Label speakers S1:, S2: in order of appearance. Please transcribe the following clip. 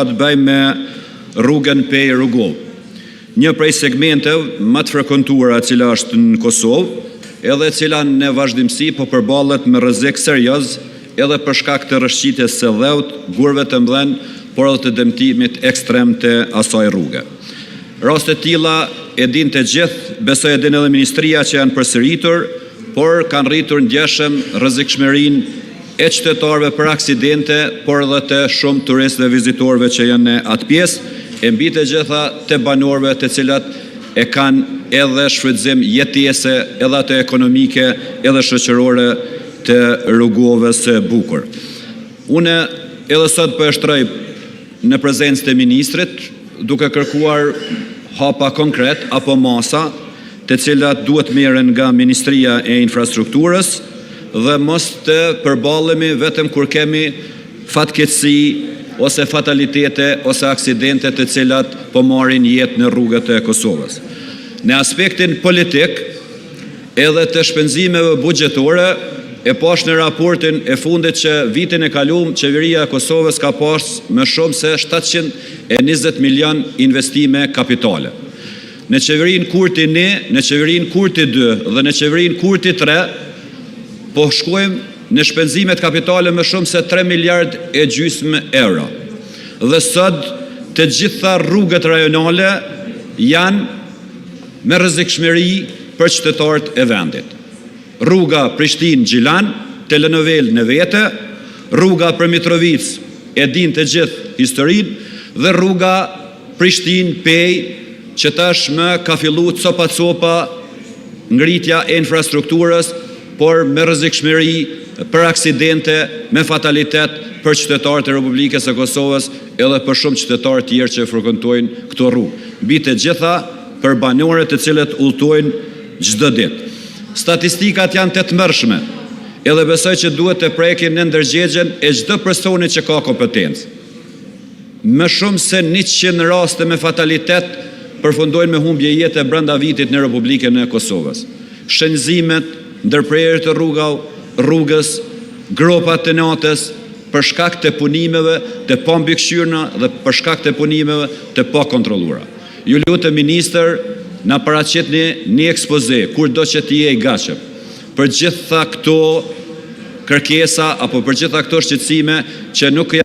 S1: të bëjmë me rrugën Pej Rrugov. Një prej segmenteve më të frekuentuara cila është në Kosovë, edhe cila në vazhdimsi po përballet me rrezik serioz edhe për shkak të rrëshqitjes së dheut, gurve të mbledh, por edhe të dëmtimit ekstrem të asaj rruge. Raste të tilla e dinë të gjithë, besoj e dinë edhe ministria që janë përsëritur, por kanë rritur ndjeshëm rrezikshmërinë e qytetarëve për aksidente, por edhe të shumë turistëve dhe vizitorëve që janë në atë pjesë, e mbi të gjitha të banorëve të cilat e kanë edhe shfrytëzim jetese, edhe ato ekonomike, edhe shoqërore të rrugovës së bukur. Unë edhe sot po e shtroj në prezencë të ministrit, duke kërkuar hapa konkret apo masa të cilat duhet merren nga Ministria e Infrastrukturës dhe mos të përballemi vetëm kur kemi fatkeqësi ose fatalitete ose aksidente të cilat po marrin jetë në rrugët e Kosovës. Në aspektin politik, edhe të shpenzimeve buxhetore, e pash në raportin e fundit që vitin e kaluar qeveria e Kosovës ka pas më shumë se 720 milion investime kapitale. Në qeverinë Kurti 1, në qeverinë Kurti 2 dhe në qeverinë Kurti 3 po shkojmë në shpenzimet kapitale më shumë se 3 miliard e gjysmë euro. Dhe sot të gjitha rrugët rajonale janë me rrezikshmëri për qytetarët e vendit. Rruga Prishtinë-Gjilan, telenovel në vete, rruga për Mitrovic e din të gjithë historinë, dhe rruga Prishtinë-Pej, që tashmë ka filluar copa ngritja e infrastrukturës, por me rrezikshmëri për aksidente, me fatalitet për qytetarët e Republikës së Kosovës edhe për shumë qytetarë tjerë që frekuentojnë këto rrugë. Mbi të gjitha për banorët të cilët udhtojnë çdo ditë. Statistikat janë të tmerrshme, edhe besoj që duhet të prekin në ndërgjegjen e çdo personi që ka kompetencë. Më shumë se 100 raste me fatalitet përfundojnë me humbje jete brenda vitit në Republikën e Kosovës. Shënzimet, ndërprerjet e rrugës, gropat të natës, për shkak të punimeve të pambikëqyrna dhe për shkak të punimeve të pa kontrolluara. Ju lutem ministër, na paraqitni një ekspoze, kur do që t'i i gatshëm, për gjitha këto kërkesa apo për gjitha këto shqetësime që nuk